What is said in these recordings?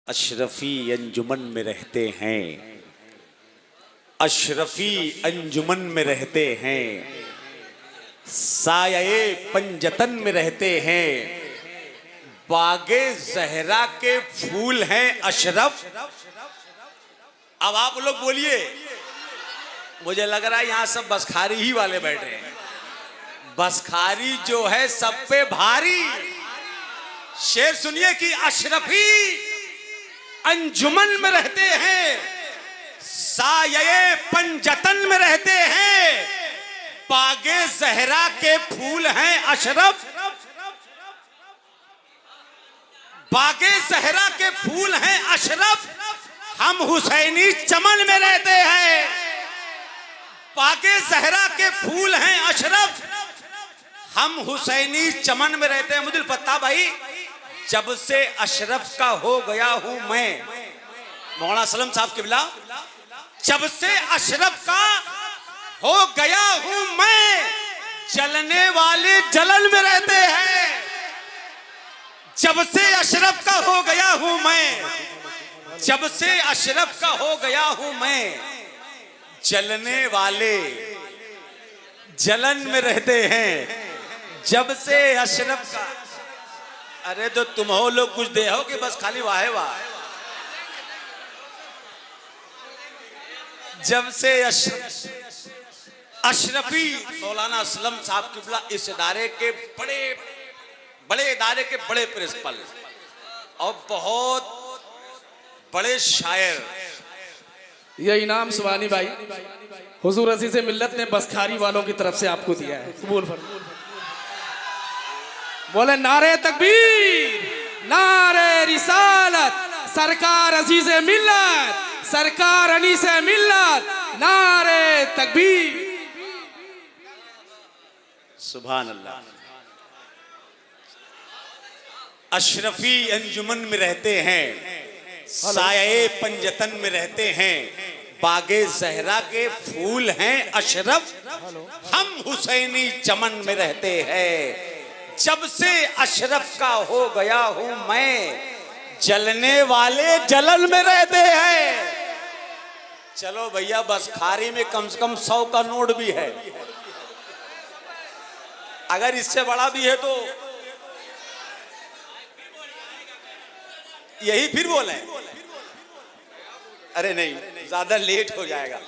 अशरफी अंजुमन में रहते हैं, अशरफी अंजुमन में रहते हैं, साये पंजतन में रहते हैं, बागे जहरा के फूल हैं अशरफ। अब आप लोग बोलिए, मुझे लग रहा है यहां सब बसखारी ही वाले बैठे हैं। बसखारी जो है सब पे भारी। शेर सुनिए कि अशरफी अंजुमन में रहते हैं, साये पंजतन में रहते हैं, बागे जहरा के फूल हैं अशरफ। बागे जहरा के फूल हैं अशरफ, हम हुसैनी चमन में रहते हैं। बागे जहरा के फूल हैं अशरफ, हम हुसैनी चमन में रहते हैं। मुझे पता भाई, जब से अशरफ का हो गया हूं मैं, मौलाना सलम साहब किबला, जब से अशरफ का हो गया हूं मैं, जलने वाले जलन में रहते हैं। जब से अशरफ का हो गया हूं मैं, जब से अशरफ का हो गया हूं मैं, जलने वाले जलन में रहते हैं। जब से अशरफ का, अरे तो तुम हो लोग कुछ दे हो कि बस खाली वाहे वाह। जब से अशरफी मौलाना असलम साहब किबला इस इदारे के बड़े इदारे के बड़े प्रिंसिपल और बहुत बड़े शायर, यह इनाम सुबानी भाई हुजूर अजीज मिल्लत ने बसखारी वालों की तरफ से आपको दिया है। कबूल फरमाइए। बोले नारे तकबीर, नारे रिसालत, सरकार अजीज मिल्लत, सरकार अनीस मिल्लत, नारे तकबीर। सुभान अल्लाह। अशरफी अंजुमन में रहते हैं, साये पंजतन में रहते हैं, बागे जहरा के फूल हैं अशरफ, हम हुसैनी चमन में रहते हैं। जब से अशरफ का हो गया हूं मैं, जलने वाले जलन में रहते हैं। चलो भैया, बसखारी में कम से कम 100 का नोट भी है, अगर इससे बड़ा भी है तो यही फिर बोले। अरे नहीं, ज्यादा लेट हो जाएगा।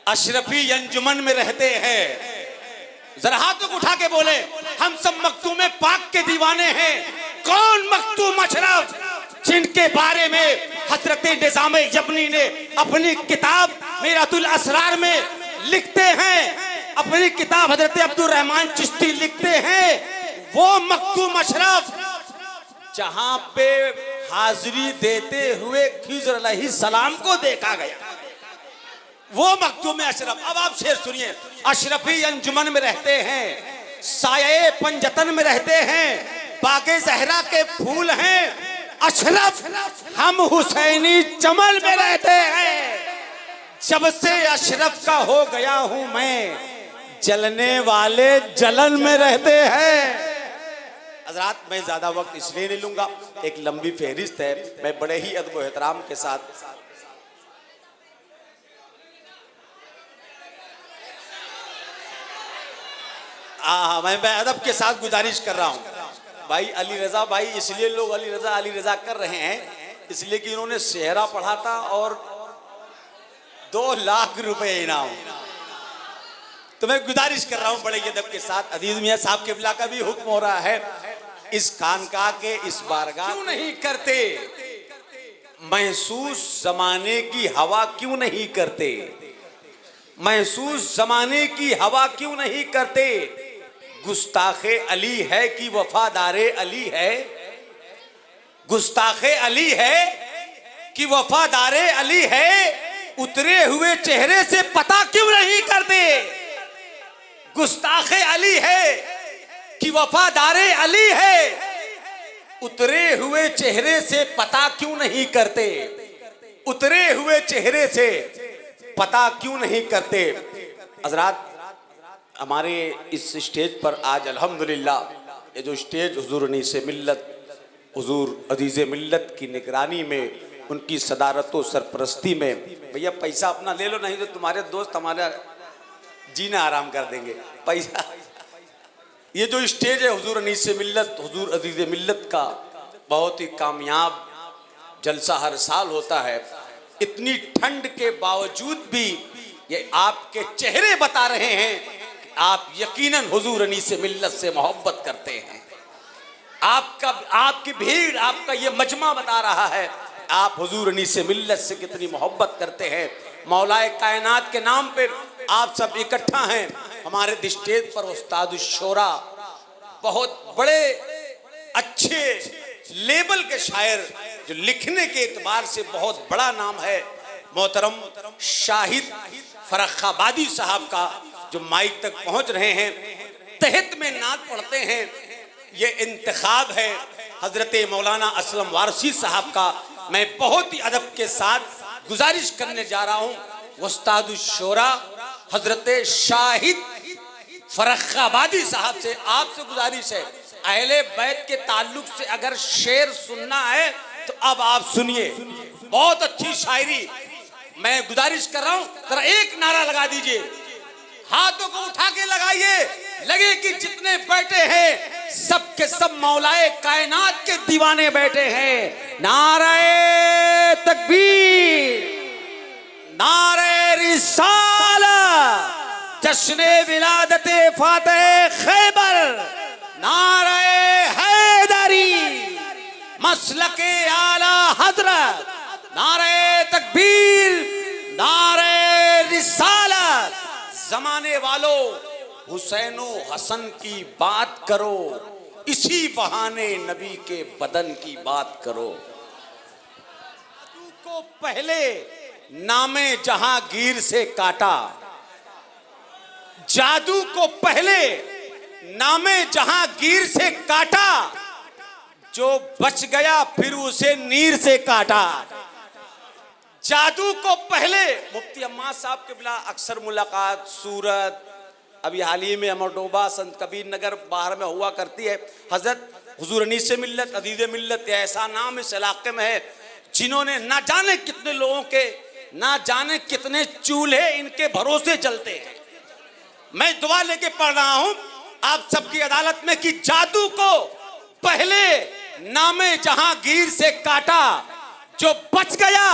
अशरफी अंजुमन में रहते हैं, जरा हाथों को उठा के बोले, हम सब मखतूम पाक के दीवाने हैं। कौन मखतूम अशरफ जिनके बारे में हजरत निज़ाम जबनी ने अपनी किताब मीरातुल असरार में लिखते हैं, अपनी किताब हजरत अब्दुल रहमान चिश्ती लिखते हैं। वो मखतूम अशरफ जहां पे हाजिरी देते हुए खिज़र अलैहिस्सलाम को देखा गया, वो मखतूम अशरफ। अब आप शेर सुनिए। अशरफी अंजुमन में रहते हैं, साये पंजतन में रहते हैं, बागे जहरा के फूल हैं अशरफ, हम हुसैनी चमन में रहते हैं। जब से अशरफ का हो गया हूं मैं, जलने वाले जलन में रहते हैं। हज़रात, मैं ज्यादा वक्त इसलिए नहीं लूंगा, एक लंबी फहरिस्त है, मैं बड़े ही अदब व एहतराम के साथ मैं अदब के साथ गुजारिश कर रहा हूं। भाई अली रजा भाई, इसलिए लोग अली रजा कर रहे हैं इसलिए कि इन्होंने सेहरा पढ़ा था और 2 लाख रुपए इनाम। तो मैं गुजारिश कर रहा हूं बड़े अदब के साथ, अजीज मियां साहब किबला का भी हुक्म हो रहा है, इस खानकाह के इस बारगाह क्यों नहीं करते महसूस जमाने की हवा, क्यों नहीं करते महसूस जमाने की हवा, क्यों नहीं करते। गुस्ताखे अली है कि वफादारे अली है, गुस्ताखे अली है कि वफादारे अली है, उतरे हुए चेहरे से पता क्यों नहीं करते। गुस्ताखे अली है कि वफादारे अली है, उतरे हुए चेहरे से पता क्यों नहीं करते। उतरे हुए चेहरे से पता क्यों नहीं करते। हज़रात, हमारे इस स्टेज पर आज अल्हम्दुलिल्लाह, ये जो स्टेज हुजूर अनीस मिल्लत हुजूर अजीज़ मिल्लत की निगरानी में, उनकी सदारत व सरपरस्ती में। भैया पैसा अपना ले लो, नहीं तो तुम्हारे दोस्त हमारा जीना आराम कर देंगे। पैसा, ये जो स्टेज है हुजूर अनीस मिल्लत, हुजूर अजीज़ मिल्लत का बहुत ही कामयाब जलसा हर साल होता है। इतनी ठंड के बावजूद भी ये आपके चेहरे बता रहे हैं कि आप यकीनन हुजूर अनीस मिल्लत से मोहब्बत करते हैं। आपकी भीड़, आपका ये मजमा बता रहा है आप हुजूर अनीस मिल्लत से कितनी मोहब्बत करते हैं। मौलाए कायनात के नाम पे आप सब इकट्ठा हैं। हमारे स्टेज पर उस्ताद शोरा, बहुत बड़े अच्छे लेवल के शायर, जो लिखने के एतबार से बहुत बड़ा नाम है, मोहतरम शाहिद फर्रुखाबादी साहब का, जो माइक तक पहुंच रहे हैं, तहत में नात पढ़ते हैं। ये इंतखाब है हजरत मौलाना असलम वारसी साहब का। मैं बहुत ही अदब के साथ गुजारिश करने जा रहा हूँ उस्ताद शोरा हजरत शाहिद फर्रुखाबादी साहब से, आपसे गुजारिश है, अहले बैत के ताल्लुक से अगर शेर सुनना है तो अब आप सुनिए। बहुत अच्छी शायरी, मैं गुजारिश कर रहा हूं, जरा एक नारा लगा दीजिए, हाथों को उठा के लगाइए, लगे कि जितने बैठे हैं सब के सब मौलाए कायनात के दीवाने बैठे हैं। नारे तकबीर, नारे रिसाला, जश्ने विलादते फातेह खैबर, नारे हैदरी, मसलके आला हजरत, नारे तकबीर, नारे रिसालत। जमाने वालों, हुसैनो हसन की बात करो, इसी बहाने नबी के बदन की बात करो। जादू को पहले नामे जहांगीर से काटा, जादू को पहले नामे जहांगीर से काटा, जो बच गया फिर उसे नीर से काटा। जादू को पहले मुफ्ती अम्मा साहब के बिला अक्सर मुलाकात सूरत, अभी हाल ही में अमरडोबा संत कबीर नगर बाहर में हुआ करती है। हजरत हुजूर अनीस मिल्लत, अजीज़ मिल्लत, ऐसा नाम इस इलाके में है जिन्होंने ना जाने कितने लोगों के, ना जाने कितने चूल्हे इनके भरोसे चलते हैं। मैं दुआ लेके पढ़ रहा हूं आप सबकी अदालत में कि जादू को पहले नामे जहांगीर से काटा, जो बच गया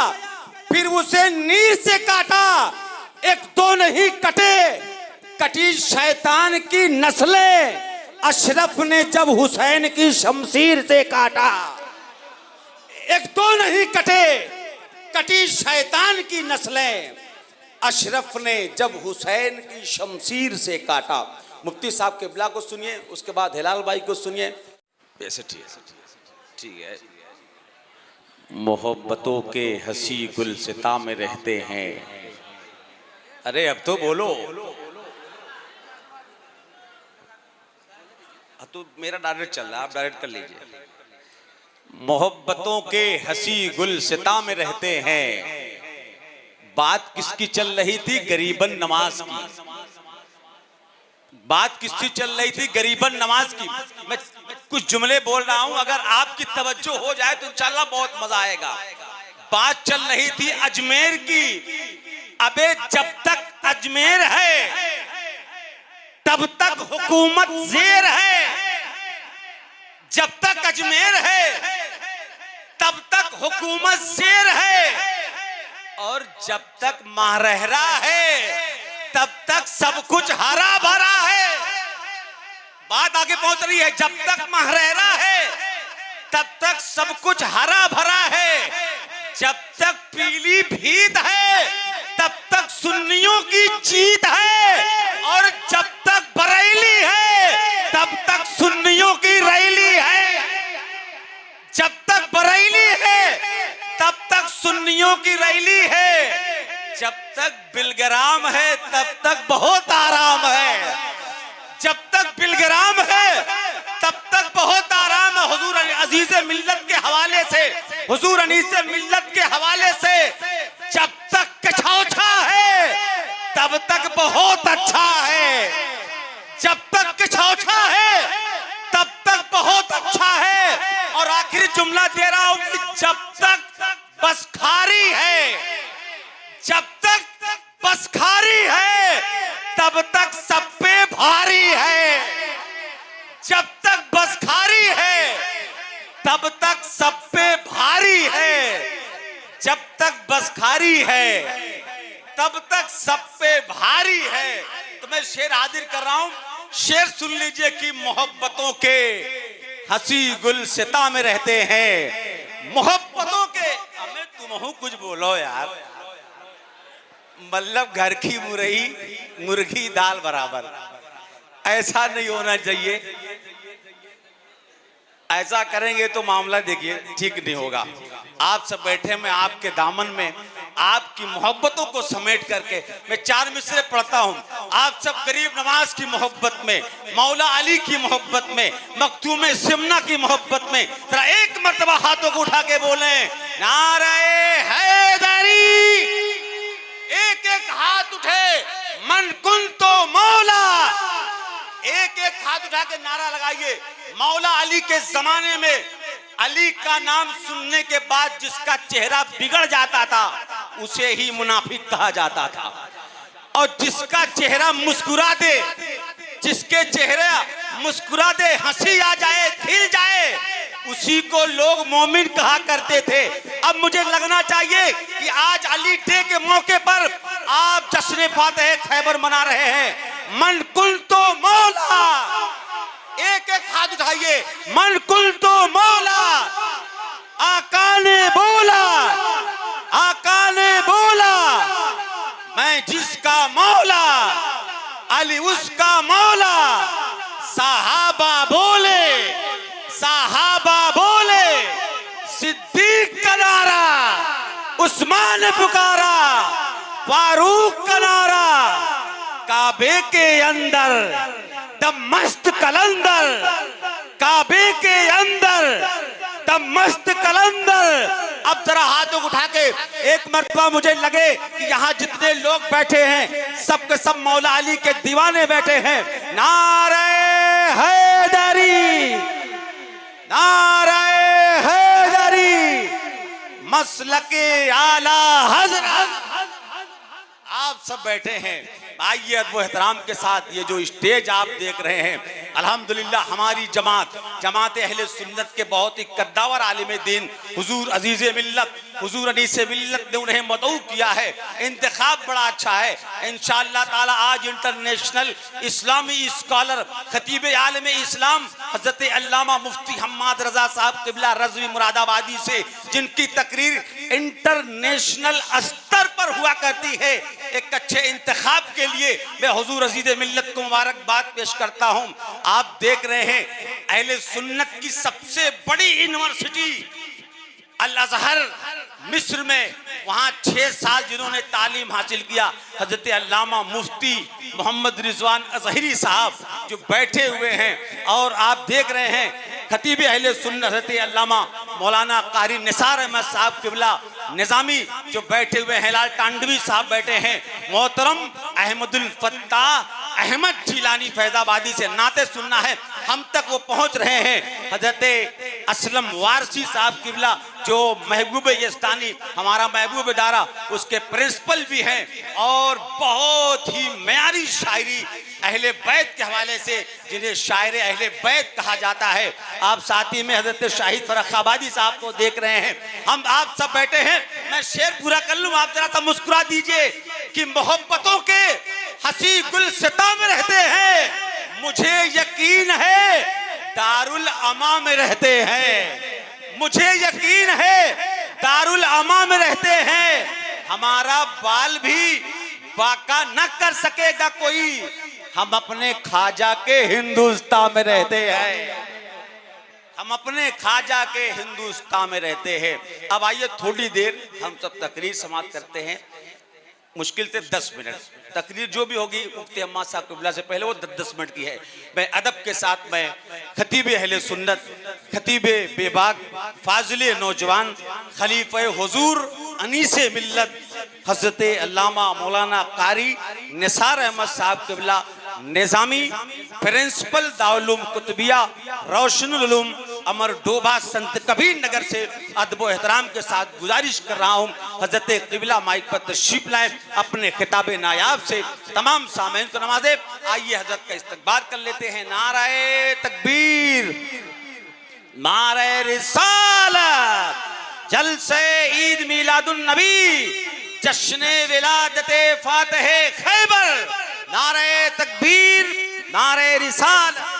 फिर उसे नीर से काटा। एक दो नहीं कटे, कटी शैतान की नस्लें, अशरफ ने जब हुसैन की शमशीर से काटा। एक दो नहीं कटे, कटी शैतान की नस्लें, अशरफ ने जब हुसैन की शमशीर से काटा। मुफ्ती साहब के बिला को सुनिए, उसके बाद हिलाल भाई को सुनिए। ऐसे ठीक है। मोहब्बतों के हंसी गुलसिता में रहते हैं। अरे अब तो बोलो, तो मेरा डायरेक्ट चल रहा है, आप डायरेक्ट कर लीजिए। मोहब्बतों के हंसी गुलसिता में रहते हैं। बात किसकी चल रही थी? गरीबन नमाज की। बात किसकी चल रही थी? गरीबन नमाज की। मैं कुछ जुमले बोल रहा हूं, अगर आपकी तवज्जो हो जाए तो इंशाल्लाह बहुत मजा आएगा। बात चल रही थी अजमेर की। अबे जब तक अजमेर है तब तक हुकूमत जेर है। जब तक अजमेर है तब तक हुकूमत जेर है। और जब तक महारहरा है तब तक सब कुछ हरा भरा है। बात आगे पहुंच रही है। जब तक महारहरा है तब तक सब कुछ हरा भरा है। जब तक पीली भीत है तब तक सुन्नियों की जीत है। और जब तक बरेली है तब तक सुन्नियों की रैली है। जब तक बरेली है तब तक सुन्नियों की रैली है। जब तक बिलग्राम है तब तक बहुत आराम है। जब तक बिलग्राम है तब तक बहुत आराम है। हुजूर अजीज मिल्लत के हवाले से, हुजूर अनीस मिल्लत के हवाले से, जब तक कछौछा है तब तक बहुत अच्छा है। जब तक कछौछा है तब तक बहुत अच्छा है। और आखिर जो सब पे भारी है, जब तक बसखारी है तब तक सब पे भारी है, जब तक बसखारी है तब तक सब पे भारी है। तो मैं शेर हाजिर कर रहा हूं, शेर सुन लीजिए कि मोहब्बतों के हंसी गुलसिता में रहते हैं, मोहब्बतों के। हमें तुम कुछ बोलो यार, मतलब घर की मुर्गी दाल बराबर, ऐसा नहीं होना चाहिए। ऐसा करेंगे तो मामला देखिए ठीक नहीं होगा। आप सब बैठे, मैं आपके दामन में आपकी मोहब्बतों को समेट करके मैं 4 मिसरे पढ़ता हूं। आप सब गरीब नवाज की मोहब्बत में, मौला अली की मोहब्बत में, मखतूम सिमना की मोहब्बत में जरा एक मर्तबा हाथों को उठा के बोले नारे हैदरी। एक एक हाथ उठे, मन कुन तो मौला, एक एक हाथ उठा के नारा लगाइए। मौला अली के जमाने में अली का नाम सुनने के बाद जिसका चेहरा बिगड़ जाता था उसे ही मुनाफिक कहा जाता था, और जिसका चेहरा मुस्कुरा दे, जिसके चेहरा मुस्कुरा दे, हंसी आ जाए, खिल जाए, उसी को लोग मोमिन कहा करते थे। अब मुझे लगना चाहिए कि आज अली डे के मौके पर आप जश्न फातह खैबर मना रहे हैं। मन कुल तो मौला, एक एक हाथ उठाइए, मन कुल तो मौला। आका ने बोला, आका ने बोला, मैं जिसका मौला अली उसका मौला। साहाबा बोले, साहाबा बोले, सिद्दीक का नारा, उस्मान पुकारा, फारूक का नारा, काबे के अंदर दम मस्त कलंदर, काबे के अंदर दम मस्त कलंदर। अब जरा हाथों को उठा के एक मर्तबा मुझे लगे कि यहाँ जितने लोग बैठे हैं सब के सब मौला अली के दीवाने बैठे हैं। नारे हैदरी, नारे हैदरी, मसलके आला हज़रत। आप सब बैठे हैं, आइए अदब एहतराम के साथ ये जो स्टेज आप देख रहे हैं, अल्हम्दुलिल्लाह हमारी जमात अहले सुन्नत के बहुत ही कद्दावर आलिम दीन हुजूर अजीज़ मिल्लत, हुजूर अनीस मिल्लत ने उन्हें मदऊ किया है। इंतखाब बड़ा अच्छा है। इंशाअल्लाह ताला आज इंटरनेशनल इस्लामी स्कॉलर खतीब आलम इस्लाम हजरत अल्लामा मुफ्ती हम्माद रजा साहब क़िबला रज़वी मुरादाबादी से जिनकी तकरीर इंटरनेशनल स्तर पर हुआ करती है, एक अच्छे इंतखाब के लिए मैं हुजूर अजीज़ मिल्लत को मुबारकबाद पेश करता हूँ। आप देख रहे हैं अहले सुन्नत की सबसे बड़ी यूनिवर्सिटी अल अज़हर मिस्र में, वहाँ 6 साल जिन्होंने तालीम हासिल किया, हजरत अल्लामा मुफ्ती मोहम्मद रिजवान अज़हरी साहब जो बैठे हुए हैं। और आप देख रहे हैं खतीब अहले सुन्नत हजरत अल्लामा मौलाना कारी निसार अहमद साहब क़िबला निज़ामी जो बैठे हुए हैं, लाल टांडवी साहब बैठे हैं, मोहतरम अहमदुल फत्ताह अहमद जिलानी फैजाबादी से नाते सुनना है, हम तक वो पहुंच रहे हैं। हजरत असलम वारसी साहब क़िबला जो महबूब यस्तानी हमारा महबूब इदारा उसके प्रिंसिपल भी हैं, और बहुत ही मयारी शायरी अहले बैत के हवाले से जिन्हें शायर अहले बैत कहा जाता है। आप साथी में हजरत शाहिद फर्रुखाबादी साहब को देख रहे हैं। हम आप सब बैठे हैं, मैं शेर पूरा कर लूं, आप जरा सा मुस्कुरा दीजिए कि मोहब्बतों के हंसी गुलसिता में रहते हैं, मुझे यकीन है दारुल अमा में रहते हैं, मुझे यकीन है दारुल अमा में रहते हैं। हमारा बाल भी बाका न कर सकेगा कोई, हम अपने खाजा के हिंदुस्तान में रहते हैं, हम अपने खाजा के हिंदुस्तान में रहते हैं। अब आइए थोड़ी देर हम सब तकरीर समाप्त करते हैं, मुश्किल से 10 मिनट तकरीर जो भी होगी मुफ्ती अम्मा साहब क़िबला से पहले वो 10 मिनट की है। मैं अदब के साथ मैं खतीब अहले सुन्नत, खतीब बेबाक, फाजिल नौजवान, खलीफे हुजूर अनीस मिल्लत हजरत अल्लामा मौलाना कारी निसार अहमद साहब क़िबला निज़ामी, प्रिंसिपल दारुल उलूम कुतुबिया रोशनुल उलूम अमर डोभा संत कबीर नगर से अदब एहतराम के साथ गुजारिश कर रहा हूँ, हजरत क़िबला माइक पर तशरीफ लाएं अपने खिताब नायाब से तमाम सामईन को नवाजे। आइए हजरत का इस्तकबाल कर लेते हैं। नारे तकबीर, नारे रिसालत, जलसे ईद मिलादुन नबी, जश्ने विलादते फातहे खैबर। नारे तकबीर, नारे रिसालत।